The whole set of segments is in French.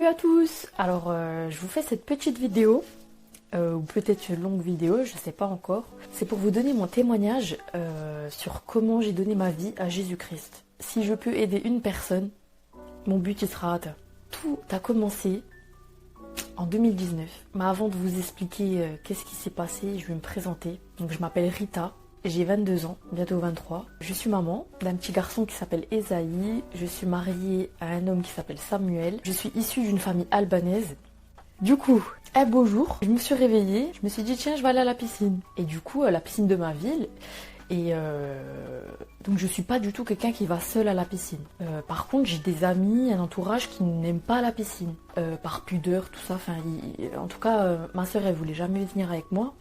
Salut à tous. Alors je vous fais cette petite vidéo, ou peut-être une longue vidéo, je sais pas encore. C'est pour vous donner mon témoignage sur comment j'ai donné ma vie à Jésus-Christ. Si je peux aider une personne, mon but il sera atteint. Tout a commencé en 2019. Mais avant de vous expliquer qu'est-ce qui s'est passé, je vais me présenter. Donc je m'appelle Rita. J'ai 22 ans, bientôt 23. Je suis maman d'un petit garçon qui s'appelle Esaïe. Je suis mariée à un homme qui s'appelle Samuel. Je suis issue d'une famille albanaise. Du coup, un beau jour, je me suis réveillée. Je me suis dit, tiens, je vais aller à la piscine. Et du coup, à la piscine de ma ville. Et donc, je suis pas du tout quelqu'un qui va seul à la piscine. Par contre, j'ai des amis, un entourage qui n'aiment pas la piscine. Par pudeur, tout ça. Enfin, en tout cas, ma soeur, elle voulait jamais venir avec moi.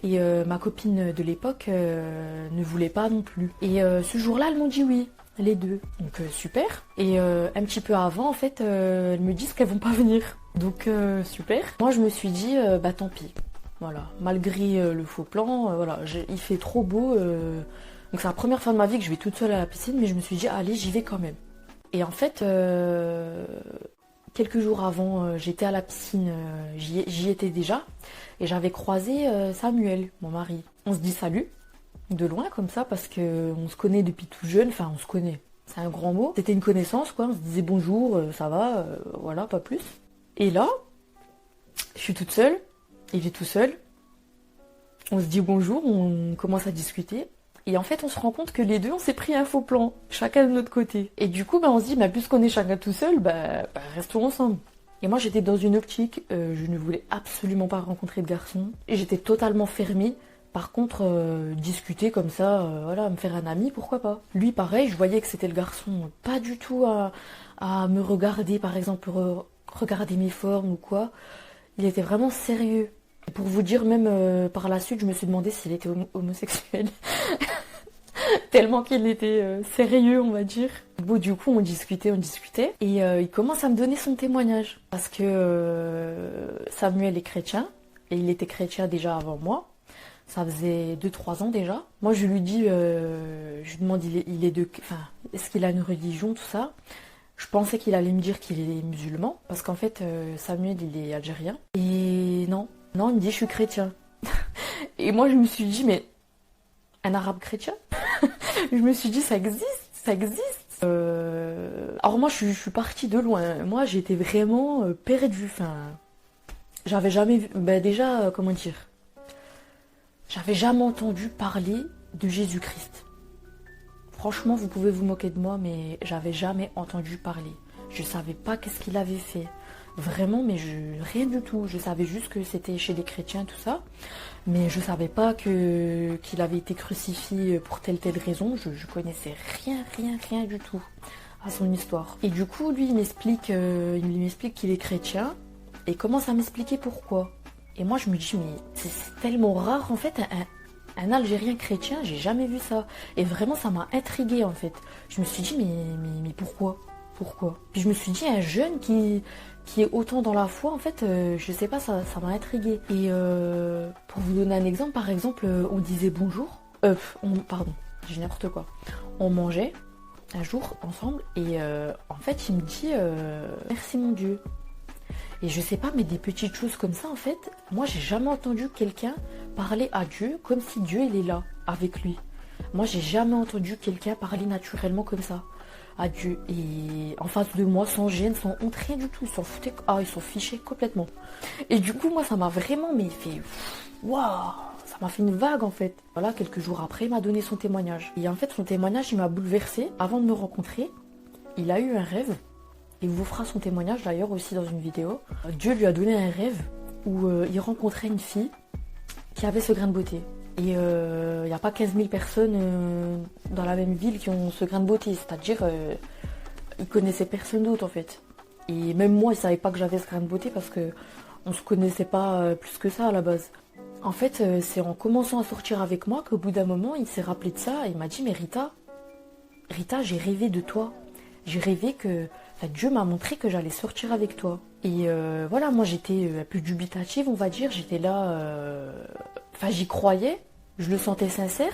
Et ma copine de l'époque ne voulait pas non plus. Et ce jour-là, elles m'ont dit oui, les deux. Donc super. Et un petit peu avant, en fait, elles me disent qu'elles vont pas venir. Donc super. Moi, je me suis dit, bah tant pis. Voilà, malgré le faux plan, voilà, il fait trop beau. Donc c'est la première fois de ma vie que je vais toute seule à la piscine, mais je me suis dit, allez, j'y vais quand même. Et en fait, quelques jours avant, j'étais à la piscine, j'y étais déjà, et j'avais croisé Samuel, mon mari. On se dit salut, de loin comme ça, parce qu'on se connaît depuis tout jeune, enfin on se connaît, c'est un grand mot. C'était une connaissance quoi, on se disait bonjour, ça va, voilà, pas plus. Et là, je suis toute seule, il est tout seul, on se dit bonjour, on commence à discuter. Et en fait, on se rend compte que les deux, on s'est pris un faux plan, chacun de notre côté. Et du coup, on se dit, puisqu'on est chacun tout seul, restons ensemble. Et moi, j'étais dans une optique, je ne voulais absolument pas rencontrer de garçon. Et j'étais totalement fermée. Par contre, discuter comme ça, voilà, me faire un ami, pourquoi pas. Lui, pareil, je voyais que c'était le garçon, pas du tout à me regarder, par exemple, regarder mes formes ou quoi. Il était vraiment sérieux. Et pour vous dire, même par la suite, je me suis demandé s'il était homosexuel. Tellement qu'il était sérieux, on va dire. Bon, du coup, on discutait. Et il commence à me donner son témoignage. Parce que Samuel est chrétien. Et il était chrétien déjà avant moi. Ça faisait 2-3 ans déjà. Moi, je lui dis, je lui demande, est-ce qu'il a une religion, tout ça. Je pensais qu'il allait me dire qu'il est musulman. Parce qu'en fait, Samuel, il est algérien. Et non, il me dit, je suis chrétien. Et moi, je me suis dit, mais un arabe chrétien? Je me suis dit, ça existe. Alors moi, je suis partie de loin. Moi, j'étais vraiment perdue. Enfin, j'avais jamais vu... déjà, comment dire? J'avais jamais entendu parler de Jésus-Christ. Franchement, vous pouvez vous moquer de moi, mais j'avais jamais entendu parler. Je savais pas qu'est-ce qu'il avait fait. Vraiment, mais rien du tout. Je savais juste que c'était chez les chrétiens, tout ça. Mais je savais pas qu'il avait été crucifié pour telle raison. Je connaissais rien du tout à son histoire. Et du coup, lui, il m'explique qu'il est chrétien et commence à m'expliquer pourquoi. Et moi, je me dis, mais c'est tellement rare, en fait, un Algérien chrétien, j'ai jamais vu ça. Et vraiment, ça m'a intriguée, en fait. Je me suis dit, mais pourquoi? Puis je me suis dit, un jeune qui est autant dans la foi, en fait, je sais pas, ça m'a intriguée. Et pour vous donner un exemple, par exemple, on disait bonjour. Pardon, j'ai n'importe quoi. On mangeait un jour ensemble et en fait, il me dit merci mon Dieu. Et je sais pas, mais des petites choses comme ça, en fait, moi, j'ai jamais entendu quelqu'un parler à Dieu comme si Dieu, il est là, avec lui. Moi, j'ai jamais entendu quelqu'un parler naturellement comme ça à Dieu. Et en face de moi, sans gêne, sans honte, rien du tout. Ils s'en foutaient, ils s'en fichaient complètement. Et du coup, moi, ça m'a vraiment fait... Waouh! Ça m'a fait une vague, en fait. Voilà, quelques jours après, il m'a donné son témoignage. Et en fait, son témoignage, il m'a bouleversée. Avant de me rencontrer, il a eu un rêve. Il vous fera son témoignage, d'ailleurs, aussi dans une vidéo. Dieu lui a donné un rêve où il rencontrait une fille qui avait ce grain de beauté. Et il n'y a pas 15 000 personnes dans la même ville qui ont ce grain de beauté. C'est-à-dire, ils connaissaient personne d'autre en fait. Et même moi, ils ne savaient pas que j'avais ce grain de beauté parce qu'on ne se connaissait pas plus que ça à la base. En fait, c'est en commençant à sortir avec moi qu'au bout d'un moment, il s'est rappelé de ça. Et il m'a dit, mais Rita, j'ai rêvé de toi. J'ai rêvé que... Dieu m'a montré que j'allais sortir avec toi. Et voilà, moi j'étais un peu dubitative, on va dire. J'étais là... j'y croyais. Je le sentais sincère,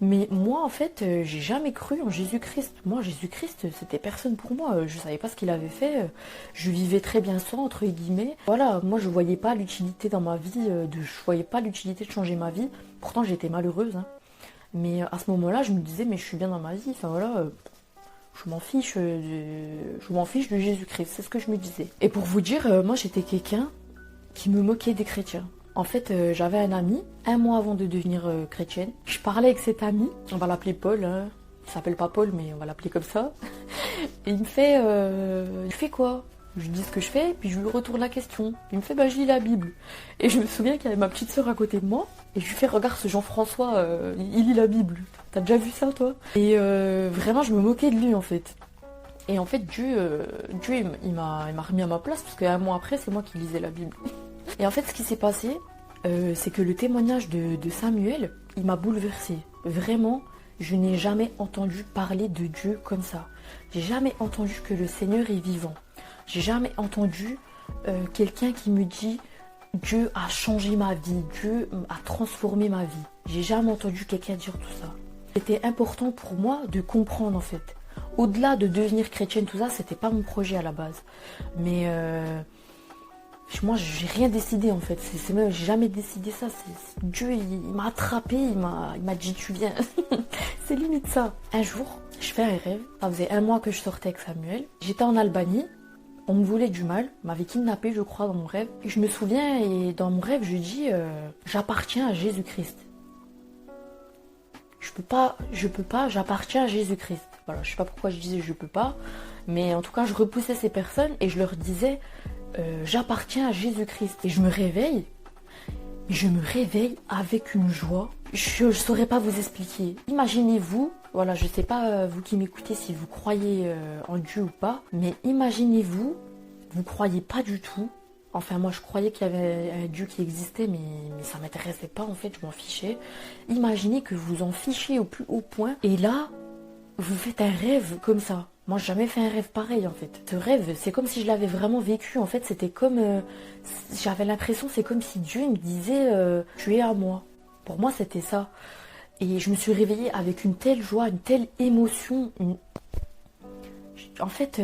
mais moi en fait, j'ai jamais cru en Jésus-Christ. Moi, Jésus-Christ, c'était personne pour moi. Je savais pas ce qu'il avait fait. Je vivais très bien sans, entre guillemets. Voilà, moi je voyais pas l'utilité dans ma vie, je voyais pas l'utilité de changer ma vie. Pourtant, j'étais malheureuse, hein. Mais à ce moment-là, je me disais, mais je suis bien dans ma vie. Enfin voilà, je m'en fiche de Jésus-Christ. C'est ce que je me disais. Et pour vous dire, moi j'étais quelqu'un qui me moquait des chrétiens. En fait, j'avais un ami, un mois avant de devenir chrétienne. Je parlais avec cet ami, on va l'appeler Paul, hein. Il s'appelle pas Paul, mais on va l'appeler comme ça. Et il me fait, tu fais quoi? Je lui dis ce que je fais, puis je lui retourne la question. Il me fait, bah je lis la Bible. Et je me souviens qu'il y avait ma petite sœur à côté de moi, et je lui fais, regarde ce Jean-François, il lit la Bible. T'as déjà vu ça, toi? Et vraiment, je me moquais de lui, en fait. Et en fait, Dieu il m'a remis à ma place, parce qu'un mois après, c'est moi qui lisais la Bible. Et en fait, ce qui s'est passé, c'est que le témoignage de Samuel, il m'a bouleversée. Vraiment, je n'ai jamais entendu parler de Dieu comme ça. J'ai jamais entendu que le Seigneur est vivant. J'ai jamais entendu quelqu'un qui me dit Dieu a changé ma vie, Dieu a transformé ma vie. J'ai jamais entendu quelqu'un dire tout ça. C'était important pour moi de comprendre en fait. Au-delà de devenir chrétienne, tout ça, c'était pas mon projet à la base. Mais moi, j'ai rien décidé en fait. C'est même, j'ai jamais décidé ça. Dieu, il m'a attrapé, il m'a dit tu viens. C'est limite ça. Un jour, je fais un rêve. Ça faisait un mois que je sortais avec Samuel. J'étais en Albanie. On me voulait du mal. On m'avait kidnappé, je crois, dans mon rêve. Et je me souviens, et dans mon rêve, je dis j'appartiens à Jésus-Christ. Je peux pas, j'appartiens à Jésus-Christ. Voilà, je sais pas pourquoi je disais je peux pas. Mais en tout cas, je repoussais ces personnes et je leur disais j'appartiens à Jésus-Christ. Et je me réveille avec une joie. Je saurais pas vous expliquer. Imaginez-vous, voilà, je sais pas vous qui m'écoutez si vous croyez en Dieu ou pas, mais imaginez-vous, vous croyez pas du tout. Enfin, moi je croyais qu'il y avait un Dieu qui existait, mais ça m'intéressait pas en fait, je m'en fichais. Imaginez que vous en fichez au plus haut point, et là, vous faites un rêve comme ça. Moi, j'ai jamais fait un rêve pareil, en fait. Ce rêve, c'est comme si je l'avais vraiment vécu. En fait, c'était comme... j'avais l'impression, c'est comme si Dieu me disait tu es à moi. Pour moi, c'était ça. Et je me suis réveillée avec une telle joie, une telle émotion. En fait,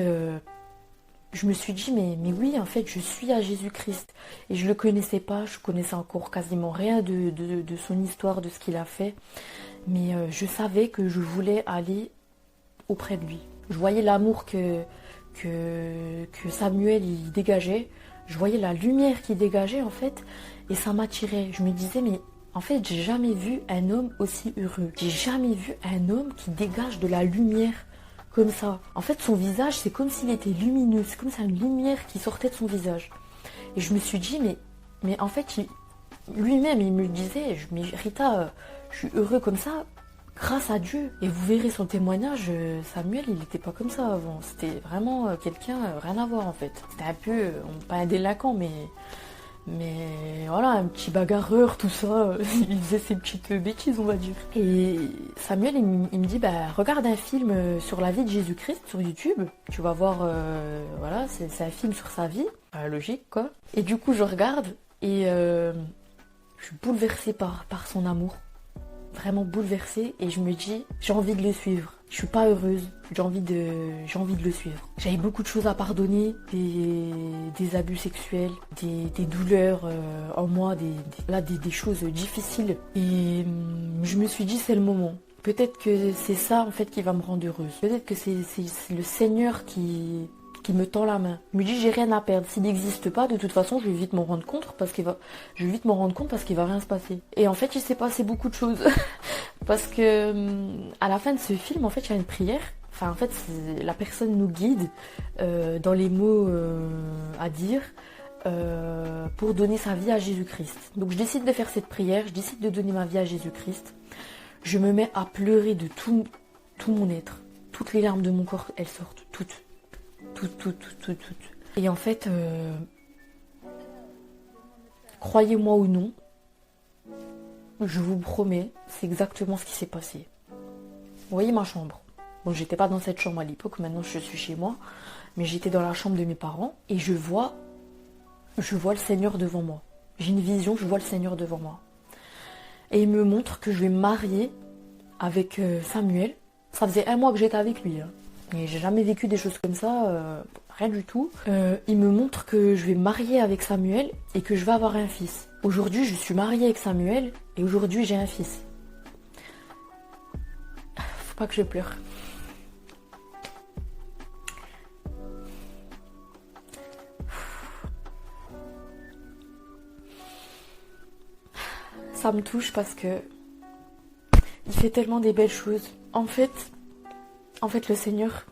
je me suis dit, mais oui, en fait, je suis à Jésus-Christ. Et je le connaissais pas. Je connaissais encore quasiment rien de son histoire, de ce qu'il a fait. Mais je savais que je voulais aller auprès de lui. Je voyais l'amour que Samuel il dégageait. Je voyais la lumière qu'il dégageait en fait. Et ça m'attirait. Je me disais mais en fait j'ai jamais vu un homme aussi heureux. J'ai jamais vu un homme qui dégage de la lumière comme ça. En fait son visage c'est comme s'il était lumineux. C'est comme ça une lumière qui sortait de son visage. Et je me suis dit mais en fait lui-même il me disait mais Rita je suis heureux comme ça. Grâce à Dieu. Et vous verrez son témoignage, Samuel, il n'était pas comme ça avant. C'était vraiment quelqu'un, rien à voir en fait. C'était un peu, pas un délinquant, mais voilà, un petit bagarreur, tout ça. Il faisait ses petites bêtises, on va dire. Et Samuel, il me dit, bah regarde un film sur la vie de Jésus-Christ sur YouTube. Tu vas voir, voilà, c'est un film sur sa vie. Logique, quoi. Et du coup, je regarde et je suis bouleversée par son amour. Vraiment bouleversée et je me dis j'ai envie de le suivre. Je suis pas heureuse, j'ai envie de le suivre. J'avais beaucoup de choses à pardonner, des abus sexuels, des douleurs en moi, des choses difficiles. Et je me suis dit c'est le moment. Peut-être que c'est ça en fait qui va me rendre heureuse. Peut-être que c'est le Seigneur qui me tend la main. Je me dis j'ai rien à perdre. S'il n'existe pas, de toute façon, je vais vite m'en rendre compte parce qu'il va rien se passer. Et en fait, il s'est passé beaucoup de choses parce que à la fin de ce film, en fait, il y a une prière. Enfin, en fait, la personne nous guide dans les mots à dire pour donner sa vie à Jésus-Christ. Donc, je décide de faire cette prière. Je décide de donner ma vie à Jésus-Christ. Je me mets à pleurer de tout mon être. Toutes les larmes de mon corps, elles sortent toutes. Toutes. Et en fait, croyez-moi ou non, je vous promets, c'est exactement ce qui s'est passé. Vous voyez ma chambre. Bon, j'étais pas dans cette chambre à l'époque, maintenant je suis chez moi, mais j'étais dans la chambre de mes parents et je vois le Seigneur devant moi. J'ai une vision, je vois le Seigneur devant moi. Et il me montre que je vais me marier avec Samuel. Ça faisait 1 mois que j'étais avec lui. Hein. Et j'ai jamais vécu des choses comme ça, rien du tout. Il me montre que je vais me marier avec Samuel et que je vais avoir un fils. Aujourd'hui, je suis mariée avec Samuel et aujourd'hui, j'ai un fils. Faut pas que je pleure. Ça me touche parce que il fait tellement des belles choses. En fait, le Seigneur,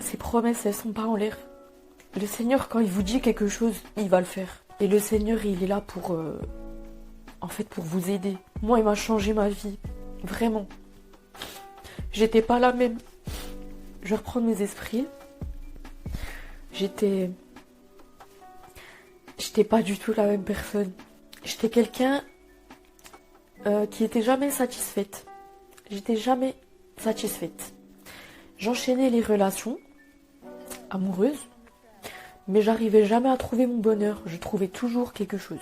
ses promesses, elles sont pas en l'air. Le Seigneur, quand il vous dit quelque chose, il va le faire. Et le Seigneur, il est là pour, pour vous aider. Moi, il m'a changé ma vie. Vraiment. J'étais pas la même. Je vais reprendre mes esprits. J'étais pas du tout la même personne. J'étais quelqu'un qui était jamais satisfaite. J'étais jamais satisfaite. J'enchaînais les relations amoureuses, mais j'arrivais jamais à trouver mon bonheur. Je trouvais toujours quelque chose.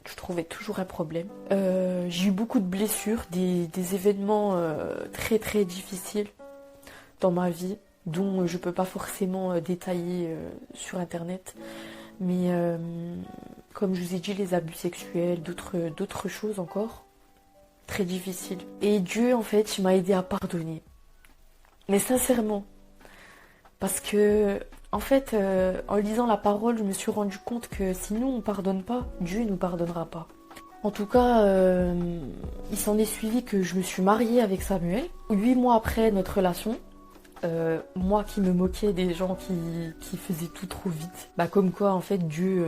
Je trouvais toujours un problème. J'ai eu beaucoup de blessures, des événements très très difficiles dans ma vie, dont je peux pas forcément détailler sur internet. Mais comme je vous ai dit, les abus sexuels, d'autres choses encore, très difficiles. Et Dieu, en fait, il m'a aidé à pardonner. Mais sincèrement, parce que, en fait, en lisant la parole, je me suis rendu compte que si nous, on pardonne pas, Dieu ne nous pardonnera pas. En tout cas, il s'en est suivi que je me suis mariée avec Samuel. 8 mois après notre relation, moi qui me moquais des gens qui faisaient tout trop vite. Bah comme quoi, en fait, Dieu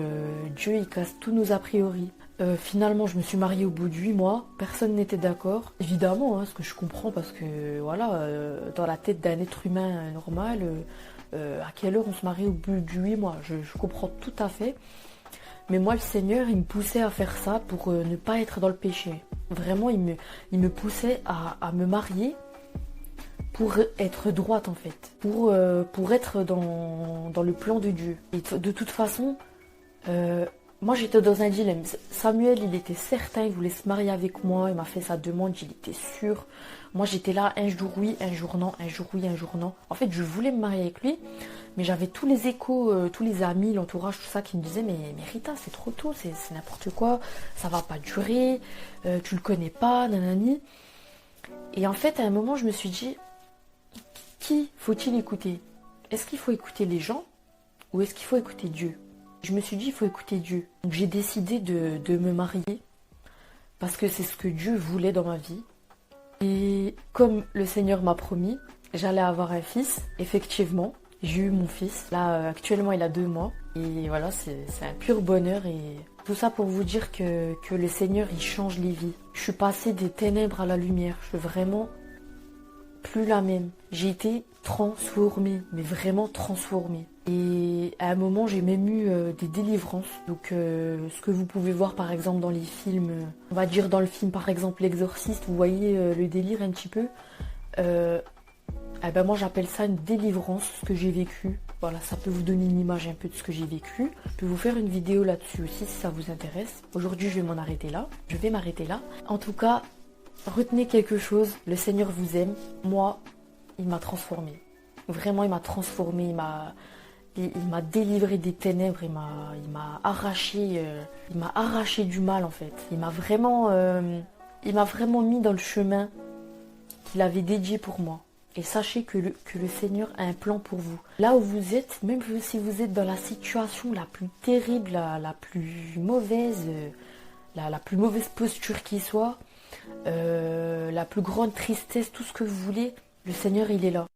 il casse tous nos a priori. Finalement, je me suis mariée au bout de 8 mois. Personne n'était d'accord. Évidemment, ce que je comprends, parce que voilà, dans la tête d'un être humain normal, à quelle heure on se marie au bout de 8 mois, je comprends tout à fait. Mais moi, le Seigneur, il me poussait à faire ça pour ne pas être dans le péché. Vraiment, il me poussait à me marier pour être droite, en fait. Pour être dans le plan de Dieu. Et de toute façon, moi, j'étais dans un dilemme. Samuel, il était certain, il voulait se marier avec moi. Il m'a fait sa demande, il était sûr. Moi, j'étais là, un jour oui, un jour non, un jour oui, un jour non. En fait, je voulais me marier avec lui, mais j'avais tous les échos, tous les amis, l'entourage, tout ça, qui me disaient, mais Rita, c'est trop tôt, c'est n'importe quoi, ça va pas durer, tu le connais pas, nanani. Et en fait, à un moment, je me suis dit, qui faut-il écouter? Est-ce qu'il faut écouter les gens ou est-ce qu'il faut écouter Dieu? Je me suis dit, il faut écouter Dieu. Donc j'ai décidé de me marier parce que c'est ce que Dieu voulait dans ma vie. Et comme le Seigneur m'a promis, j'allais avoir un fils. Effectivement, j'ai eu mon fils. Là, actuellement, il a 2 mois. Et voilà, c'est un pur bonheur. Et tout ça pour vous dire que le Seigneur, il change les vies. Je suis passée des ténèbres à la lumière. Je suis vraiment plus la même. J'ai été transformée, mais vraiment transformée. Et à un moment, j'ai même eu des délivrances. Donc, ce que vous pouvez voir, par exemple, dans les films, on va dire dans le film, par exemple, L'Exorciste, vous voyez le délire un petit peu. Moi, j'appelle ça une délivrance, ce que j'ai vécu. Voilà, ça peut vous donner une image un peu de ce que j'ai vécu. Je peux vous faire une vidéo là-dessus aussi, si ça vous intéresse. Aujourd'hui, je vais m'en arrêter là. Je vais m'arrêter là. En tout cas, retenez quelque chose. Le Seigneur vous aime. Moi, il m'a transformée. Vraiment, il m'a transformée. Il m'a délivré des ténèbres, il m'a arraché du mal en fait. Il m'a vraiment mis dans le chemin qu'il avait dédié pour moi. Et sachez que le Seigneur a un plan pour vous. Là où vous êtes, même si vous êtes dans la situation la plus terrible, la plus mauvaise, la plus mauvaise posture qui soit, la plus grande tristesse, tout ce que vous voulez, le Seigneur il est là.